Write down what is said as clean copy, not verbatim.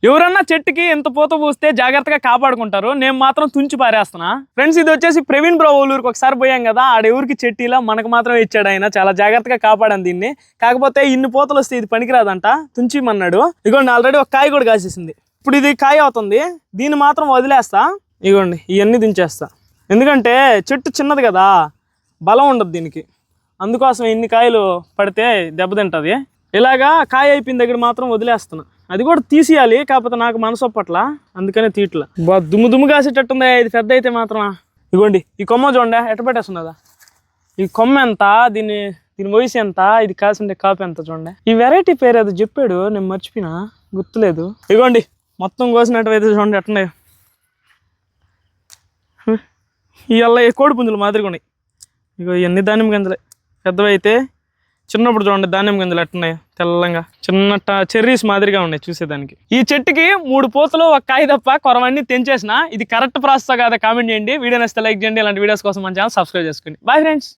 ఎవరన్నా చెట్టుకి ఎంత పూత పూస్తే జాగ్రత్తగా కాపాడుకుంటారు, నేను మాత్రం తుంచి పారేస్తున్నా. ఫ్రెండ్స్, ఇది వచ్చేసి ప్రవీణ్ బ్రో ఊరికి ఒకసారి పోయాం కదా, ఆడెవరికి చెట్టిలా మనకు మాత్రం ఇచ్చాడు ఆయన. చాలా జాగ్రత్తగా కాపాడాను దీన్ని. కాకపోతే ఇన్ని పూతలు వస్తే ఇది పనికిరాదంట, తుంచిమన్నాడు. ఇదిగోండి ఆల్రెడీ ఒక కాయ కూడా కాసేసింది. ఇప్పుడు ఇది కాయ అవుతుంది, దీన్ని మాత్రం వదిలేస్తా. ఇదిగోండి ఇవన్నీ దించేస్తా, ఎందుకంటే చెట్టు చిన్నది కదా, బలం ఉండదు దీనికి. అందుకోసం ఇన్ని కాయలు పడితే దెబ్బతింటది. ఇలాగా కాయ అయిపోయిన దగ్గర మాత్రం వదిలేస్తున్నా. అది కూడా తీసేయాలి, కాకపోతే నాకు మనసు ఒప్పట్ల, అందుకనే తీట్లా. దుమ్ము దుమ్ము కాసేటట్టుంది ఇది పెద్ద అయితే మాత్రం. ఇగోండి ఈ కొమ్మ చూడండి ఎట్ట పెట్టేస్తున్నదా. ఈ కొమ్మ ఎంత, దీని వయసు ఎంత, ఇది కాసిండే కాపు ఎంత చూడండి. ఈ వెరైటీ పేరు ఏదో చెప్పాడు, నేను మర్చిపోయినా, గుర్తులేదు. ఇగోండి మొత్తం కోసినట్టయితే చూడండి ఎట్టున్నాయి. ఇవల్ల కోడి పుంజులు మాదిరిగా ఉన్నాయి. ఇగో ఇవన్నీ దానిమ్మ గింజలే, పెద్దవైతే. చిన్నప్పుడు చూడండి దానిమ్మ గింజలు ఎట్టున్నాయి, తెల్లంగా చిన్న చెర్రీస్ మాదిరిగా ఉన్నాయి చూసేదానికి. ఈ చెట్టుకి 3 పూతలు ఒక కాయ తప్ప కొరవన్నీ తెంచేసిన. ఇది కరెక్ట్ ప్రాసెస్ కాదా కామెంట్ చేయండి. వీడియో నచ్చితే లైక్ చేయండి. ఇలాంటి వీడియోస్ కోసం మన ఛానల్ సబ్స్క్రైబ్ చేసుకోండి. Bye friends.